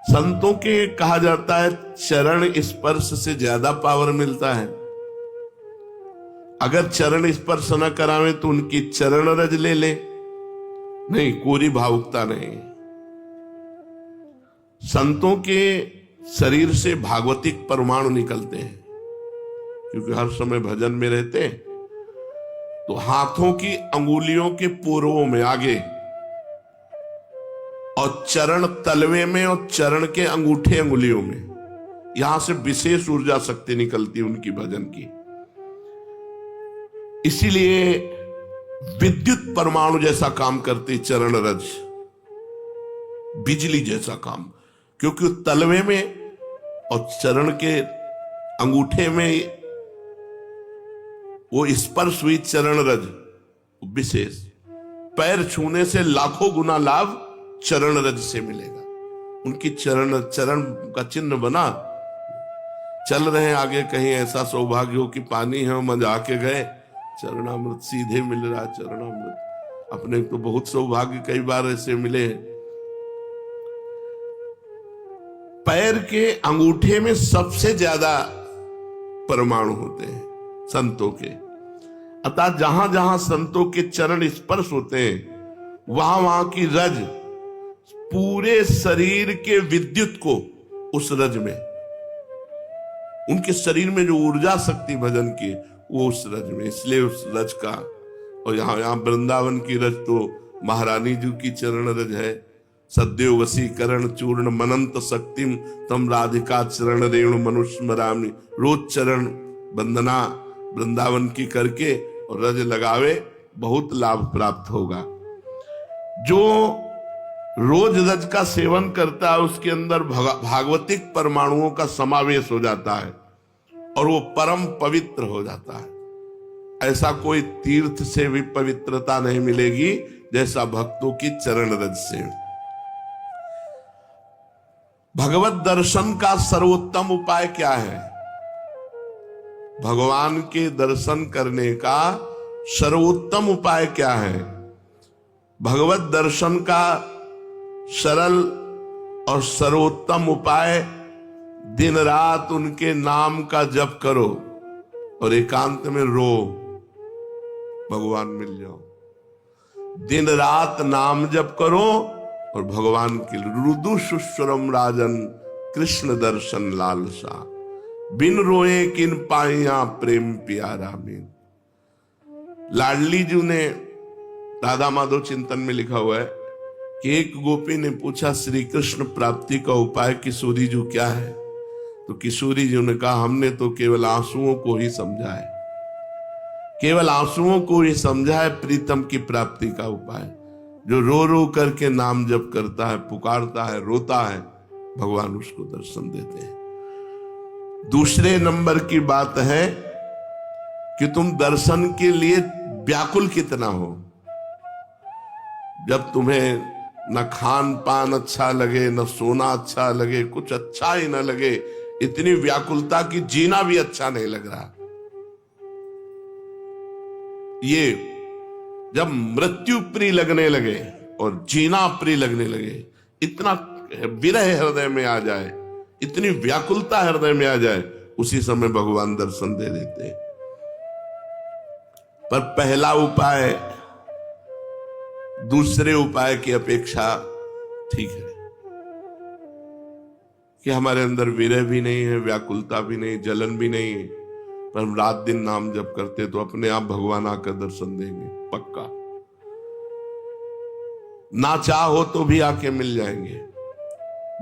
संतों के कहा जाता है चरण स्पर्श से ज्यादा पावर मिलता है। अगर चरण स्पर्श न करावे तो उनकी चरण रज ले ले, नहीं कोरी भावुकता नहीं। संतों के शरीर से भागवतिक परमाणु निकलते हैं, क्योंकि हर समय भजन में रहते हैं। तो हाथों की अंगुलियों के पूर्वों में आगे और चरण तलवे में और चरण के अंगूठे अंगुलियों में, यहां से विशेष ऊर्जा शक्ति निकलती है उनकी भजन की। इसीलिए विद्युत परमाणु जैसा काम करती चरण रज, बिजली जैसा काम, क्योंकि तलवे में और चरण के अंगूठे में वो स्पर्श हुई चरण रज विशेष। पैर छूने से लाखों गुना लाभ चरण रज से मिलेगा। उनकी चरण का चिन्ह बना, चल रहे हैं आगे, कहीं ऐसा सौभाग्य हो कि पानी है मजा के गए, चरणामृत सीधे मिल रहा। चरणामृत अपने तो बहुत सौभाग्य कई बार ऐसे मिले हैं। पैर के अंगूठे में सबसे ज्यादा परमाणु होते हैं संतों के। अतः जहां जहां संतों के चरण स्पर्श होते हैं वहां वहां की रज पूरे शरीर के विद्युत को उस रज में, उनके शरीर में जो ऊर्जा शक्ति भजन की वो उस रज में, इसलिए उस रज का। और यहाँ वृंदावन की रज तो महारानी जी की चरण रज है। सद्यो वसीकरण चूर्ण मनंत शक्तिम तम राधिका चरण रेणु मनुष्य मरामी। रोज चरण वंदना वृंदावन की करके और रज लगावे, बहुत लाभ प्राप्त होगा। जो रोज रज का सेवन करता है उसके अंदर भागवतिक परमाणुओं का समावेश हो जाता है और वो परम पवित्र हो जाता है। ऐसा कोई तीर्थ से भी पवित्रता नहीं मिलेगी जैसा भक्तों की चरण रज से। भगवत दर्शन का सर्वोत्तम उपाय क्या है? भगवान के दर्शन करने का सर्वोत्तम उपाय क्या है? भगवत दर्शन का सरल और सर्वोत्तम उपाय दिन रात उनके नाम का जप करो और एकांत में रो, भगवान मिल जाओ। दिन रात नाम जप करो और भगवान के रुदु सुस्वरम राजन कृष्ण दर्शन लालसा। बिन रोए किन पाइया प्रेम प्यारा बिन। लाडली जी ने राधा माधव चिंतन में लिखा हुआ है कि एक गोपी ने पूछा श्री कृष्ण प्राप्ति का उपाय किशोरी जी क्या है? तो किशोरी जी ने कहा हमने तो केवल आंसुओं को ही समझा है, केवल आंसुओं को ही समझा है प्रीतम की प्राप्ति का उपाय। जो रो रो करके नाम जप करता है, पुकारता है, रोता है, भगवान उसको दर्शन देते हैं। दूसरे नंबर की बात है कि तुम दर्शन के लिए व्याकुल कितना हो। जब तुम्हें न खान पान अच्छा लगे, न सोना अच्छा लगे, कुछ अच्छा ही न लगे, इतनी व्याकुलता की जीना भी अच्छा नहीं लग रहा। ये जब मृत्यु प्रिय लगने लगे और जीना प्रिय लगने लगे, इतना विरह हृदय में आ जाए, इतनी व्याकुलता हृदय में आ जाए, उसी समय भगवान दर्शन दे देते हैं। पर पहला उपाय दूसरे उपाय की अपेक्षा ठीक है कि हमारे अंदर विरह भी नहीं है, व्याकुलता भी नहीं, जलन भी नहीं है, पर हम रात दिन नाम जप करते तो अपने आप भगवान आकर दर्शन देंगे पक्का। ना चाहो तो भी आके मिल जाएंगे।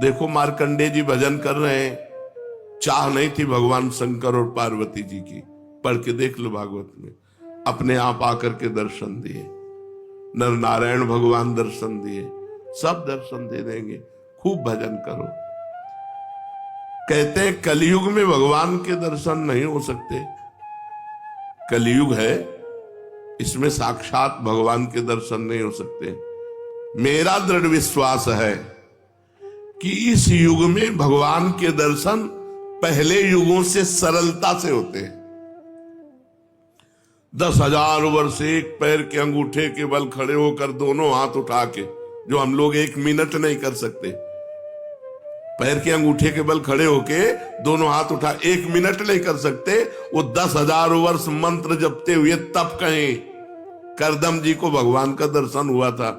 देखो मार्कंडे जी भजन कर रहे हैं, चाह नहीं थी भगवान शंकर और पार्वती जी की, पढ़ के देख लो भागवत में, अपने आप आकर के दर्शन दिए। नर नारायण भगवान दर्शन दिए, सब दर्शन दे देंगे। खूब भजन करो। कहते हैं कलयुग में भगवान के दर्शन नहीं हो सकते। कलयुग है, इसमें साक्षात भगवान के दर्शन नहीं हो सकते। मेरा दृढ़ विश्वास है कि इस युग में भगवान के दर्शन पहले युगों से सरलता से होते हैं। 10,000 वर्ष एक पैर के अंगूठे के बल खड़े होकर दोनों हाथ उठा के, जो हम लोग 1 मिनट नहीं कर सकते, पैर के अंगूठे के बल खड़े होके दोनों हाथ उठा 1 मिनट नहीं कर सकते, वो 10,000 वर्ष मंत्र जपते हुए तब कहीं करदम जी को भगवान का दर्शन हुआ था।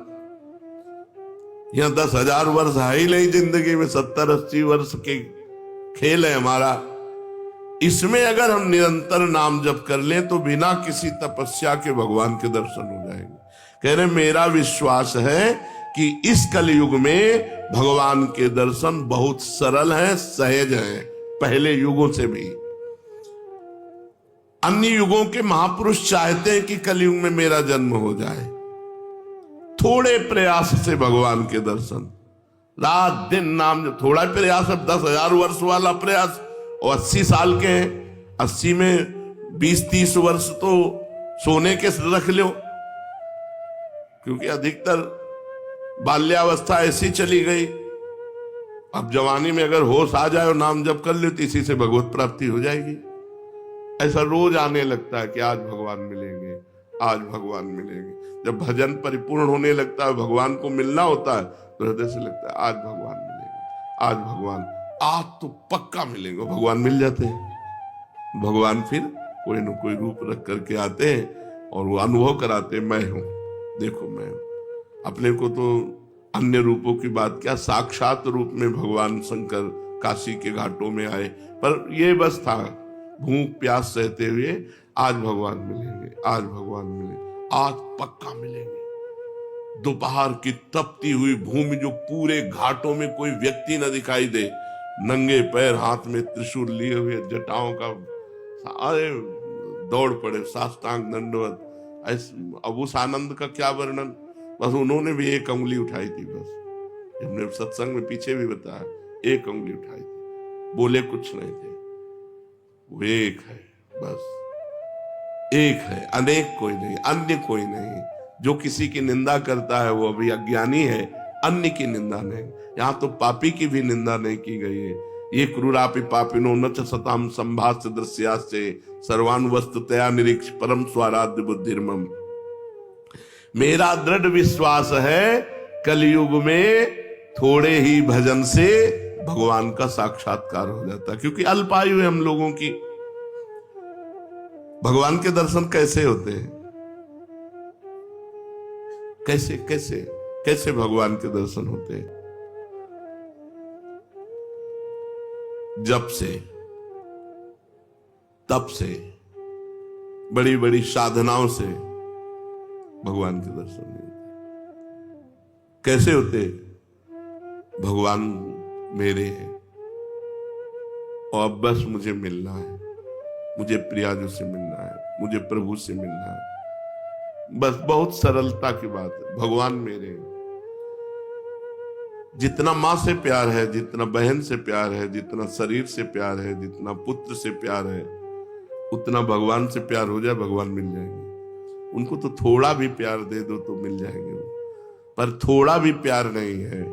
यहां 10,000 वर्ष है ही नहीं जिंदगी में, 70-80 वर्ष के खेल है हमारा। इसमें अगर हम निरंतर नाम जप कर लें तो बिना किसी तपस्या के भगवान के दर्शन हो जाएंगे। कह रहे मेरा विश्वास है कि इस कलयुग में भगवान के दर्शन बहुत सरल हैं, सहज हैं, पहले युगों से भी। अन्य युगों के महापुरुष चाहते हैं कि कलयुग में मेरा जन्म हो जाए, थोड़े प्रयास से भगवान के दर्शन, रात दिन नाम जप, थोड़ा प्रयास, अब 10,000 वर्ष वाला प्रयास, और 80 साल के हैं, 80 में 20-30 वर्ष तो सोने के रख लो, क्योंकि अधिकतर बाल्यावस्था ऐसी चली गई। अब जवानी में अगर होश आ जाए और नाम जप कर लो तो इसी से भगवत प्राप्ति हो जाएगी। ऐसा रोज आने लगता है कि आज भगवान मिलेंगे, आज भगवान मिलेंगे। जब भजन परिपूर्ण होने लगता है, भगवान को मिलना होता है, तो हृदय से लगता है आज भगवान मिलेंगे, आज भगवान, आज तो पक्का मिलेंगे। भगवान मिल जाते हैं। भगवान फिर कोई न कोई रूप रख करके आते हैं और वो अनुभव कराते हैं, मैं हूं, देखो मैं हूं। अपने को तो अन्य रूपों की बात क्या, साक्षात रूप में भगवान शंकर काशी के घाटों में आए, पर ये बस था भूख प्यास सहते हुए, आज भगवान मिलेंगे, आज भगवान मिलेंगे, आज पक्का मिलेंगे। दोपहर की तपती हुई भूमि, जो पूरे घाटों में कोई व्यक्ति न दिखाई दे, नंगे पैर, हाथ में त्रिशूल लिए हुए, जटाओं का, अरे दौड़ पड़े, साष्टांग दंडवत। अब उस आनंद का क्या वर्णन, बस उन्होंने भी 1 उंगली उठाई थी, बस हमने सत्संग में पीछे भी बताया, 1 उंगली उठाई थी, बोले कुछ नहीं थे। वो एक है, बस एक है, अनेक कोई नहीं, अन्य कोई नहीं। जो किसी की निंदा करता है वो अभी अज्ञानी है, अन्य की निंदा नहीं। यहाँ तो पापी की भी निंदा नहीं की गई है। ये क्रूरापि पापिनो न च सताम संभाष्य दृश्यास्य सर्वान वस्तुतया निरीक्ष परम स्वाराध्य बुद्धिर्मम। मेरा दृढ़ विश्वास है कलयुग में थोड़े ही भजन से भगवान का साक्षात्कार हो जाता है, क्योंकि अल्पायु है हम लोगों की। भगवान के दर्शन कैसे होते हैं, कैसे कैसे कैसे भगवान के दर्शन होते हैं? जप से, तप से, बड़ी बड़ी साधनाओं से भगवान के दर्शन नहीं होते। कैसे होते? भगवान मेरे हैं और अब बस मुझे मिलना है, मुझे प्रियाजू से मिलना है, मुझे प्रभु से मिलना है, बस बहुत सरलता की बात है। भगवान मेरे हैं। जितना माँ से प्यार है, जितना बहन से प्यार है, जितना शरीर से प्यार है, जितना पुत्र से प्यार है, उतना भगवान से प्यार हो जाए, भगवान मिल जाएंगे। उनको तो थोड़ा भी प्यार दे दो तो मिल जाएंगे, पर थोड़ा भी प्यार नहीं है,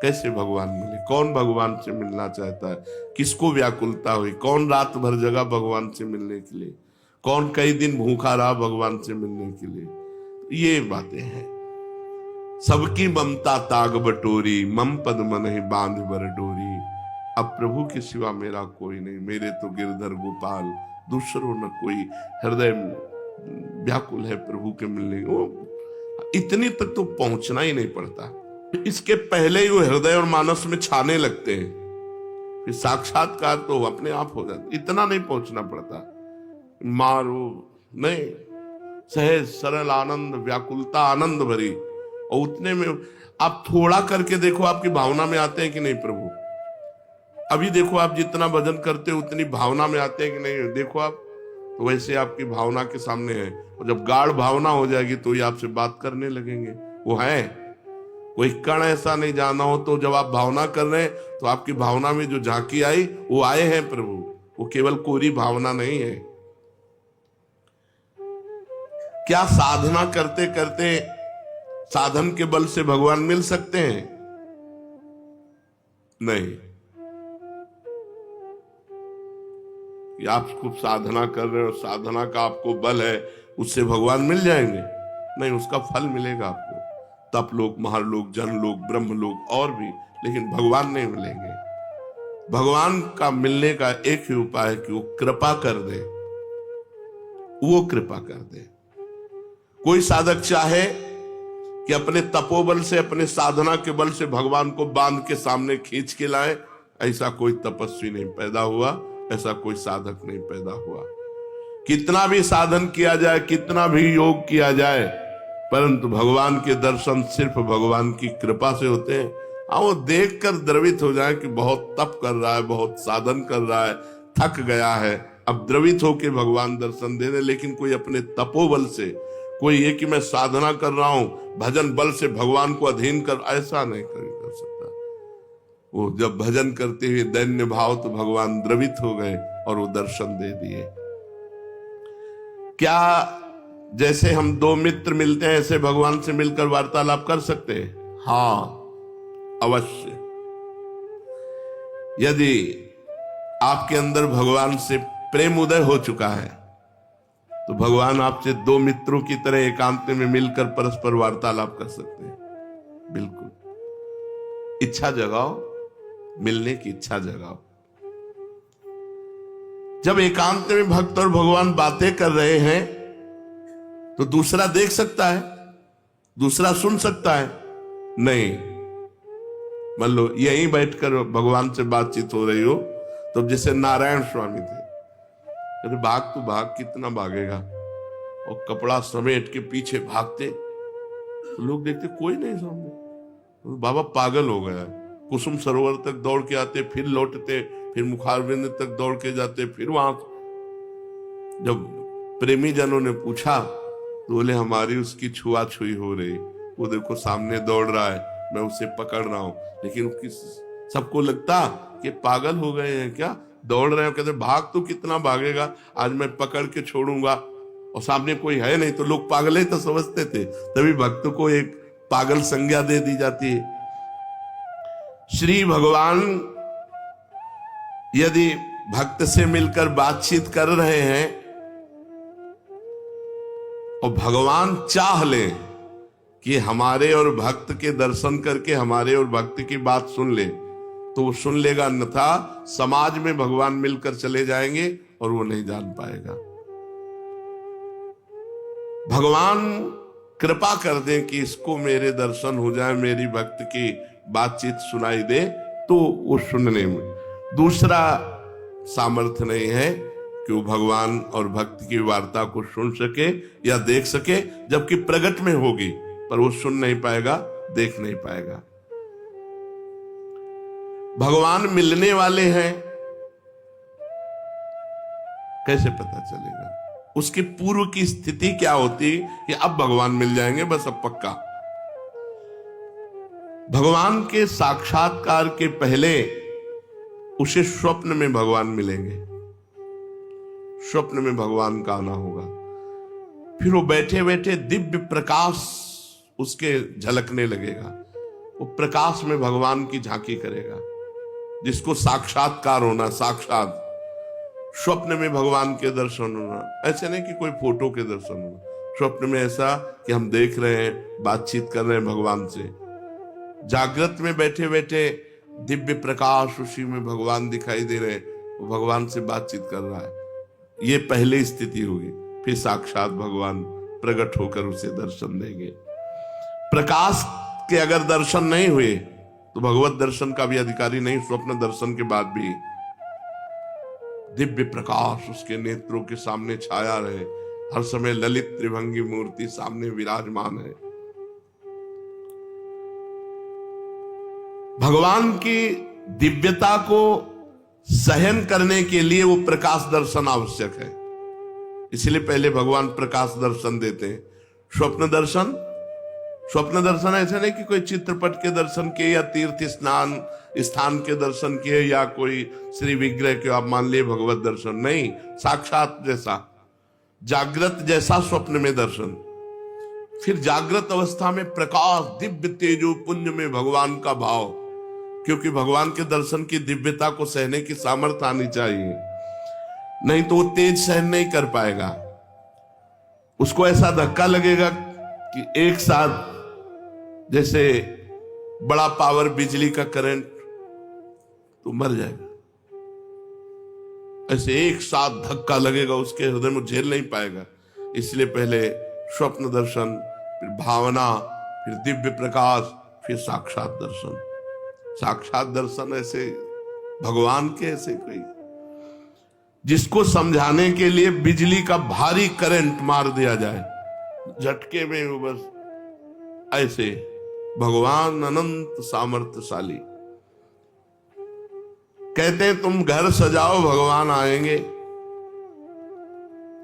कैसे भगवान मिले? कौन भगवान से मिलना चाहता है? किसको व्याकुलता हुई? कौन रात भर जगा भगवान से मिलने के लिए? कौन कई दिन भूखा रहा भगवान से मिलने के लिए? ये बातें हैं। सबकी ममता ताग बटोरी, मम पद मन ही बांध बर डोरी। अब प्रभु के सिवा मेरा कोई नहीं, मेरे तो गिरधर गोपाल, दूसरों न कोई। हृदय व्याकुल है प्रभु के मिलने। वो इतनी तक तो पहुंचना ही नहीं पड़ता, इसके पहले ही वो हृदय और मानस में छाने लगते हैं, फिर साक्षात्कार तो अपने आप हो जाता। इतना नहीं पहुंचना पड़ता, मारो नहीं, सहज सरल आनंद, व्याकुलता आनंद भरी। और उतने में आप थोड़ा करके देखो, आपकी भावना में आते हैं कि नहीं प्रभु? अभी देखो आप जितना भजन करते हो उतनी भावना में आते हैं कि नहीं? देखो आप, तो वैसे आपकी भावना के सामने है। और जब गाढ़ भावना हो जाएगी तो ये आपसे बात करने लगेंगे। वो है, कोई कण ऐसा नहीं जाना हो। तो जब आप भावना कर रहे हैं तो आपकी भावना में जो झांकी आई, वो आए हैं प्रभु। वो केवल कोरी भावना नहीं है। क्या साधना करते करते साधन के बल से भगवान मिल सकते हैं? नहीं। कि आप खूब साधना कर रहे हो, साधना का आपको बल है, उससे भगवान मिल जाएंगे? नहीं, उसका फल मिलेगा आपको, तप लोक, महालोक, जन लोक, ब्रह्म लोक और भी, लेकिन भगवान नहीं मिलेंगे। भगवान का मिलने का एक ही उपाय है कि वो कृपा कर दे, वो कृपा कर दे। कोई साधक चाहे कि अपने तपोबल से, अपने साधना के बल से भगवान को बांध के सामने खींच के लाए, ऐसा कोई तपस्वी नहीं पैदा हुआ, ऐसा कोई साधक नहीं पैदा हुआ। कितना भी साधन किया जाए, कितना भी योग किया जाए, परंतु भगवान के दर्शन सिर्फ भगवान की कृपा से होते हैं। हाँ, वो देखकर द्रवित हो जाए कि बहुत तप कर रहा है, बहुत साधन कर रहा है, थक गया है, अब द्रवित होकर भगवान दर्शन दे रहे। लेकिन कोई अपने तपोबल से, कोई ये कि मैं साधना कर रहा हूं, भजन बल से भगवान को अधीन कर, ऐसा नहीं कर सकता। वो जब भजन करते हुए दैन्य भाव, तो भगवान द्रवित हो गए और वो दर्शन दे दिए। क्या जैसे हम दो मित्र मिलते हैं ऐसे भगवान से मिलकर वार्तालाप कर सकते हैं? हाँ, अवश्य। यदि आपके अंदर भगवान से प्रेम उदय हो चुका है, तो भगवान आपसे दो मित्रों की तरह एकांत में मिलकर परस्पर वार्तालाप कर सकते हैं। बिल्कुल इच्छा जगाओ, मिलने की इच्छा जगाओ। जब एकांत में भक्त और भगवान बातें कर रहे हैं, तो दूसरा देख सकता है, दूसरा सुन सकता है? नहीं। मान लो यहीं बैठकर भगवान से बातचीत हो रही हो, तो जैसे नारायण स्वामी थे, अरे भाग तो भाग, कितना भागेगा, और कपड़ा समेट के पीछे भागते, तो लोग देखते कोई नहीं सामने, तो बाबा पागल हो गया। कुसुम सरोवर तक दौड़ के आते, फिर लौटते, फिर मुखारबिंद तक दौड़ के जाते, फिर वहां। जब प्रेमी जनों ने पूछा, तो बोले हमारी उसकी छुआछुई हो रही, वो देखो सामने दौड़ रहा है, मैं उसे पकड़ रहा हूं। लेकिन सबको लगता कि पागल हो गए हैं क्या, दौड़ रहे हैं। कहते भाग तो कितना भागेगा, आज मैं पकड़ के छोड़ूंगा, और सामने कोई है नहीं, तो लोग पागल ही तो समझते थे। तभी भक्त को एक पागल संज्ञा दे दी जाती है। श्री भगवान यदि भक्त से मिलकर बातचीत कर रहे हैं, और भगवान चाह ले कि हमारे और भक्त के दर्शन करके हमारे और भक्त की बात सुन ले, तो वो सुन लेगा, अन्यथा समाज में भगवान मिलकर चले जाएंगे और वो नहीं जान पाएगा। भगवान कृपा कर दें कि इसको मेरे दर्शन हो जाए, मेरी भक्त की बातचीत सुनाई दे, तो वो सुनने में दूसरा सामर्थ्य नहीं है कि वो भगवान और भक्त की वार्ता को सुन सके या देख सके, जबकि प्रगट में होगी, पर वो सुन नहीं पाएगा, देख नहीं पाएगा। भगवान मिलने वाले हैं, कैसे पता चलेगा? उसके पूर्व की स्थिति क्या होती कि अब भगवान मिल जाएंगे, बस अब पक्का। भगवान के साक्षात्कार के पहले उसे स्वप्न में भगवान मिलेंगे, स्वप्न में भगवान का आना होगा। फिर वो बैठे बैठे दिव्य प्रकाश उसके झलकने लगेगा, वो प्रकाश में भगवान की झांकी करेगा, जिसको साक्षात्कार होना, साक्षात स्वप्न में भगवान के दर्शन होना। ऐसे नहीं कि कोई फोटो के दर्शन होना, स्वप्न में ऐसा कि हम देख रहे हैं, बातचीत कर रहे हैं भगवान से। जागृत में बैठे बैठे दिव्य प्रकाश, उसी में भगवान दिखाई दे रहे हैं, वो भगवान से बातचीत कर रहा है, ये पहले स्थिति होगी। फिर साक्षात भगवान प्रकट होकर उसे दर्शन देंगे। प्रकाश के अगर दर्शन नहीं हुए तो भगवत दर्शन का भी अधिकारी नहीं। स्वप्न दर्शन के बाद भी दिव्य प्रकाश उसके नेत्रों के सामने छाया रहे, हर समय ललित त्रिभंगी मूर्ति सामने विराजमान है। भगवान की दिव्यता को सहन करने के लिए वो प्रकाश दर्शन आवश्यक है, इसलिए पहले भगवान प्रकाश दर्शन देते हैं। स्वप्न दर्शन, स्वप्न दर्शन ऐसा नहीं कि कोई चित्रपट के दर्शन किए या तीर्थ स्थान के दर्शन किए या कोई श्री विग्रह के आप मान लिए भगवत दर्शन, नहीं, साक्षात जैसा, जागृत जैसा स्वप्न में दर्शन। फिर जागृत अवस्था में प्रकाश, दिव्य तेजो पुंज में भगवान का भाव, क्योंकि भगवान के दर्शन की दिव्यता को सहने की सामर्थ्य आनी चाहिए, नहीं तो वो तेज सहन नहीं कर पाएगा। उसको ऐसा धक्का लगेगा कि एक साथ जैसे बड़ा पावर बिजली का करंट, तो मर जाएगा। ऐसे एक साथ धक्का लगेगा, उसके हृदय में झेल नहीं पाएगा। इसलिए पहले स्वप्न दर्शन, फिर भावना, फिर दिव्य प्रकाश, फिर साक्षात दर्शन। साक्षात दर्शन ऐसे भगवान के ऐसे कोई जिसको समझाने के लिए बिजली का भारी करंट मार दिया जाए, झटके में वो बस ऐसे। भगवान अनंत सामर्थ्यशाली। कहते हैं तुम घर सजाओ भगवान आएंगे।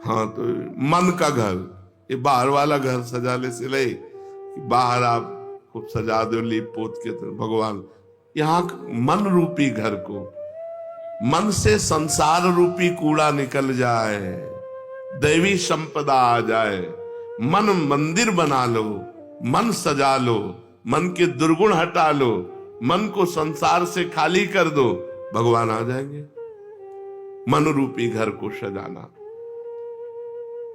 हाँ, तो मन का घर, ये बाहर वाला घर सजाने से ले, बाहर आप खूब सजा दो लीप पोत के, तो भगवान यहां मन रूपी घर को, मन से संसार रूपी कूड़ा निकल जाए, दैवी संपदा आ जाए, मन मंदिर बना लो, मन सजा लो, मन के दुर्गुण हटा लो, मन को संसार से खाली कर दो, भगवान आ जाएंगे। मन रूपी घर को सजाना।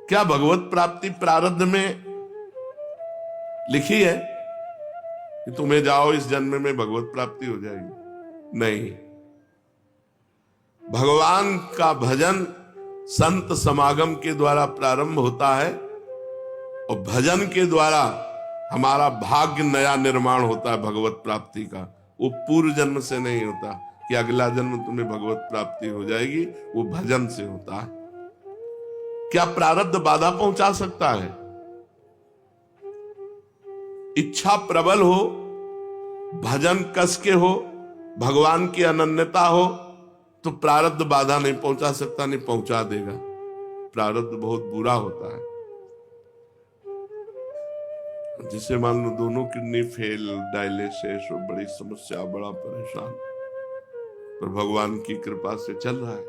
क्या भगवत प्राप्ति प्रारब्ध में लिखी है कि तुम्हें जाओ इस जन्म में भगवत प्राप्ति हो जाएगी? नहीं। भगवान का भजन संत समागम के द्वारा प्रारंभ होता है और भजन के द्वारा हमारा भाग्य नया निर्माण होता है भगवत प्राप्ति का। वो पूर्व जन्म से नहीं होता कि अगला जन्म तुम्हें भगवत प्राप्ति हो जाएगी, वो भजन से होता है। क्या प्रारब्ध बाधा पहुंचा सकता है? इच्छा प्रबल हो, भजन कस के हो, भगवान की अनन्यता हो, तो प्रारब्ध बाधा नहीं पहुंचा सकता, नहीं पहुंचा देगा। प्रारब्ध बहुत बुरा होता है। जिसे मान लो दोनों किडनी फेल, डायलिसिस, बड़ी समस्या, बड़ा परेशान, पर भगवान की कृपा से चल रहा है,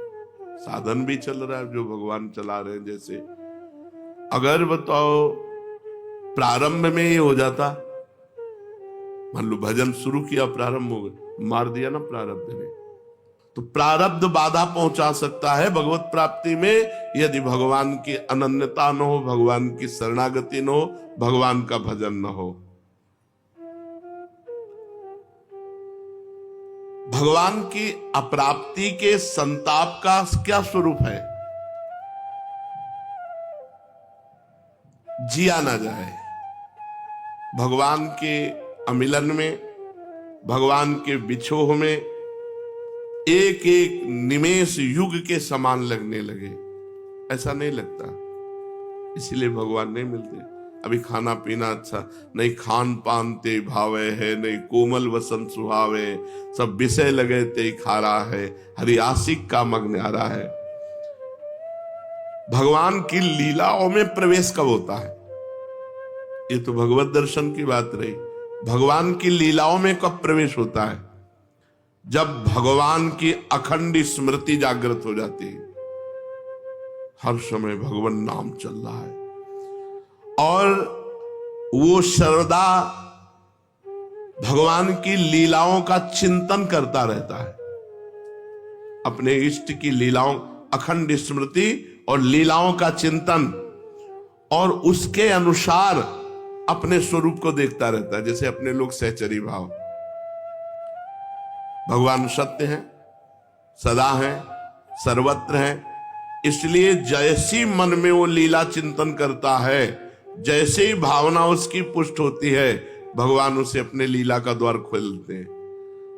साधन भी चल रहा है जो भगवान चला रहे हैं। जैसे अगर बताओ प्रारंभ में ही हो जाता, मान लो भजन शुरू किया, प्रारंभ हो गया, मार दिया ना प्रारब्ध ने, तो प्रारब्ध बाधा पहुंचा सकता है भगवत प्राप्ति में, यदि भगवान की अनन्यता न हो, भगवान की शरणागति न हो, भगवान का भजन न हो। भगवान की अप्राप्ति के संताप का क्या स्वरूप है? जिया ना जाए। भगवान के अमिलन में, भगवान के विछोह में एक एक निमेष युग के समान लगने लगे, ऐसा नहीं लगता। इसलिए भगवान नहीं मिलते। अभी खाना पीना अच्छा नहीं, खान पान ते भावे है, नहीं कोमल वसंत सुहावे, सब विषय लगे ते खारा है, हरि आशिक का मग्न आ रहा है। भगवान की लीलाओं में प्रवेश कब होता है? ये तो भगवत दर्शन की बात रही। भगवान की लीलाओं में कब प्रवेश होता है? जब भगवान की अखंड स्मृति जागृत हो जाती है, हर समय भगवान नाम चल रहा है और वो सर्वदा भगवान की लीलाओं का चिंतन करता रहता है। अपने इष्ट की लीलाओं, अखंड स्मृति और लीलाओं का चिंतन, और उसके अनुसार अपने स्वरूप को देखता रहता है। जैसे अपने लोग सहचरी भाव, भगवान सत्य हैं, सदा हैं, सर्वत्र हैं, इसलिए जैसी मन में वो लीला चिंतन करता है, जैसे ही भावना उसकी पुष्ट होती है, भगवान उसे अपने लीला का द्वार खोलते हैं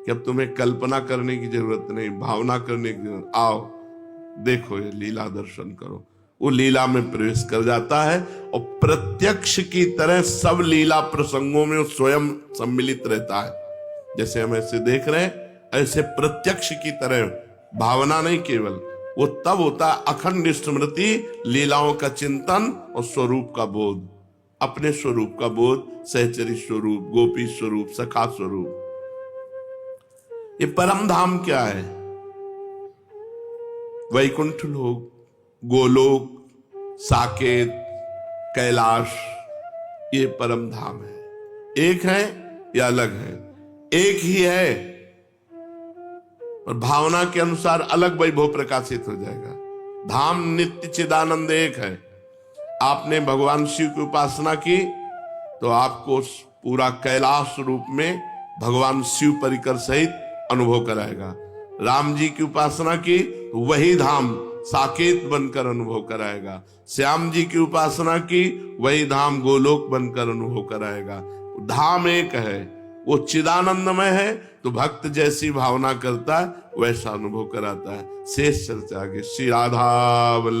कि अब तुम्हें कल्पना करने की जरूरत नहीं, भावना करने की जरूरत, आओ देखो ये लीला दर्शन करो। वो लीला में प्रवेश कर जाता है और प्रत्यक्ष की तरह सब लीला प्रसंगों में स्वयं सम्मिलित रहता है। जैसे हम ऐसे देख रहे हैं, ऐसे प्रत्यक्ष की तरह, भावना नहीं केवल, वो तब होता है अखंड स्मृति, लीलाओं का चिंतन और स्वरूप का बोध, अपने स्वरूप का बोध, सहचरी स्वरूप, गोपी स्वरूप, सखा स्वरूप। ये परम धाम क्या है? वैकुंठ लोक, गोलोक, साकेत, कैलाश, ये परम धाम है। एक है या अलग है? एक ही है और भावना के अनुसार अलग वैभव प्रकाशित हो जाएगा। धाम नित्य चिदानंद एक है। आपने भगवान शिव की उपासना की तो आपको पूरा कैलाश रूप में भगवान शिव परिकर सहित अनुभव कराएगा। राम जी की उपासना की तो वही धाम साकेत बनकर अनुभव कराएगा। श्याम जी की उपासना की, वही धाम गोलोक बनकर अनुभव कराएगा। धाम एक है, वो चिदानंदमय है, तो भक्त जैसी भावना करता है वैसा अनुभव कराता है। शेष चर्चा आगे। श्री राधा